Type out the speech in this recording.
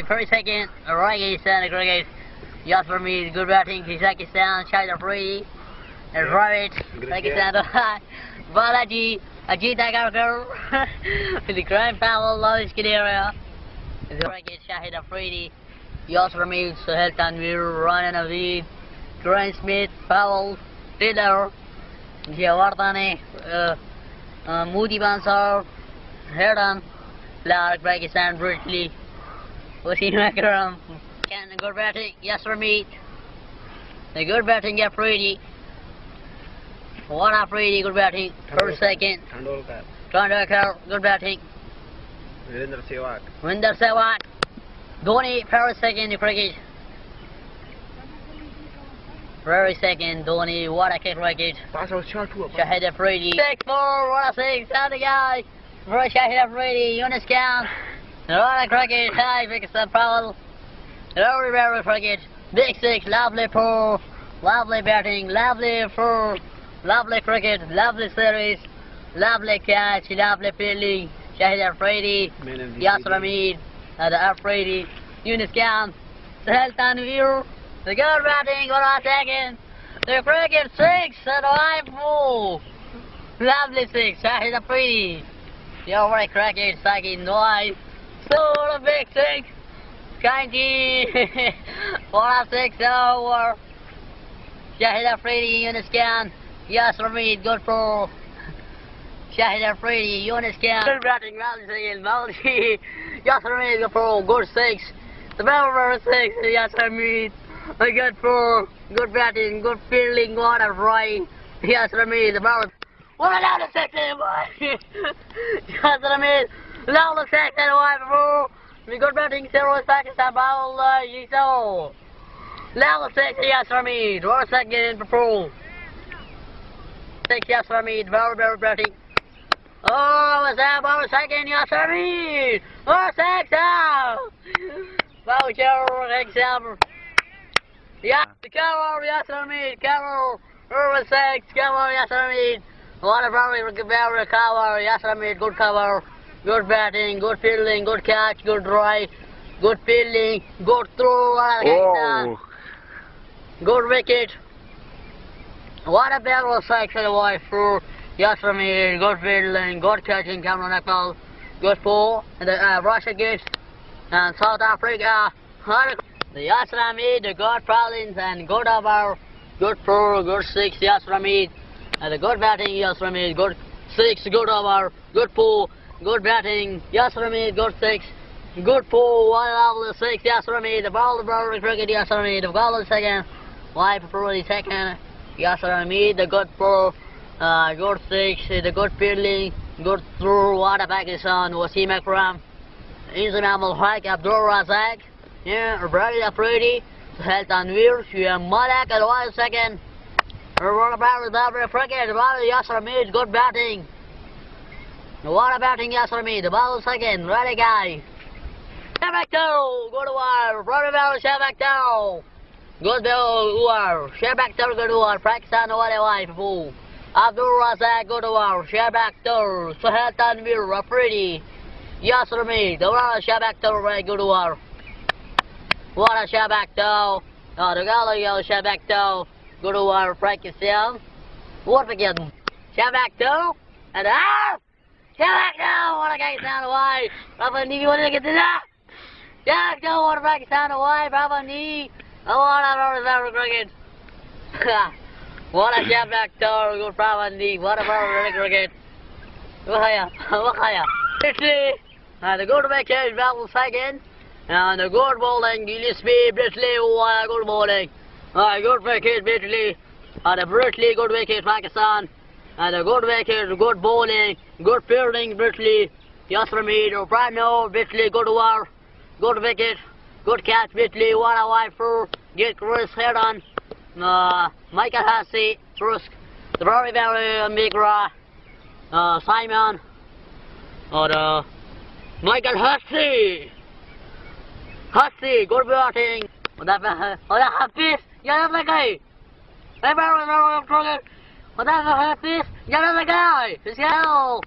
First second, Pakistan cricket. Yes for me, good batting. Pakistan, Shahid Afridi. Right, Pakistan. Balaji, Ajit Agarkar. The grand foul, lowest area. Cricket, Shahid Afridi. Yes for me, Sahel Tanvir, Ryan Avid, Grant Smith, Powell, Taylor, Jawardane, Moody Bansar, Herdan, Clark, Pakistan, Britley, Wasim Akram, good batting, yes for me. The good batting, Afridi. What Afridi, good batting. First second. Tandolkar, good batting. Winder Sehwag. Dhoni, first second, cricket. Very second, Dhoni, what a kick cricket. Shahid Afridi. 6-4, what a 6, and the guy. For Shahid Afridi, Yunus Khan. What a cricket, high, Pakistan foul. Very cricket. Big 6, lovely pull, lovely batting, lovely full, lovely cricket, lovely series, lovely catch, lovely fielding. Shahid Afridi, Yasir Hamid, the Afridi, Yunus Khan, Sahel Tanvir, the good batting, what a second. The cricket 6 and 5-4. Lovely 6, Shahid Afridi. The over cricket, second noise. So the big 6. Kanji. What a 6 over. Shahid Afridi, Yunus Khan. Yasir Hamid, good for. Shahid Afridi, Yunus Khan. Good batting, lovely second. Malji. Yasir Hamid, good for. Good 6. The number 6, Yasir Hamid. A good 4, good batting, good fielding, what a right. Yasir Hamid, the ball. What a loud 6 boy. Yasir Hamid, loud 6 and 1 4. Good batting, 0 Pakistan ball, Yiso. Loud 6, Yasir Hamid, what a second for 4. 6 Yasir Hamid, very batting. Oh, what's that? Ball second, Yasir Hamid. What a 6 out. Voucher, example. Yeah, the cover, Yasir Hamid, cover, over 6, cover, Yasir Hamid. What a very cover, Yasir Hamid, good cover, good batting, good fielding, good catch, good drive, good fielding, good throw, good wicket. What a barrel 6 and a wide for Yasir Hamid, good fielding, good catching, Cameron Ekbal, good 4, and the Russia gate, and South Africa. The Yasir Hamid, the good Pralins, and good over, good 4, good 6, Yasir Hamid, and the good batting, Yasir Hamid, good 6, good over, good 4, good batting, Yasir Hamid, good 6, good 4, 1 over 6, Yasir Hamid, the ball, the cricket, Yasir Hamid, the ball is second, wide for the second, Yasir Hamid, the good 4, good 6, the good fielding, good throw, what a Pakistan, Wasim Akram, Izan Amal Haq, Abdul Razak. Yeah, Brady Afridi, Sahel Tanvir, Shuaib Malak, and 1 second. What about the cricket? Yasir Hamid, good batting. What a batting, Yasir Hamid, the ball second, ready guy. Shabakto, good over, Brody Bell, Shabakto. Good over, Shabakto, good over, Pakistan, what a wife, fool. Abdul Razak, good over, Shabakto, Sahel Tanvir, Afridi, Yasir Hamid, the Shabakto, very good over. What a Shabakto. Oh, the Gallo Shabakto. Good over Pakistan. What again? Shabakto. And Shabakto. What a Pakistan away. Pravani, what a get to that? Shabakto. What a Pakistan away. Pravani. Oh, what a cricket. What a Shabakto. Good Pravani. What a cricket. Wakaya. Italy. And the good wicket. Battle second. And the good bowling, Gillespie, Britley, good bowling. Good wicket, Britley. And the Britley, good wicket, Pakistan. And the good wicket, good bowling, good fielding, Britley. Yasir Hamid, O'Brien, Britley, good over, good wicket, good catch, Britley, what a wide for, get Chris head on. Michael Hussey, Trusk, the very Migra, Simon, or Michael Hussey. Hussey, good batting. Hafiz, you're the guy. Hafiz, you're the guy. Let's go.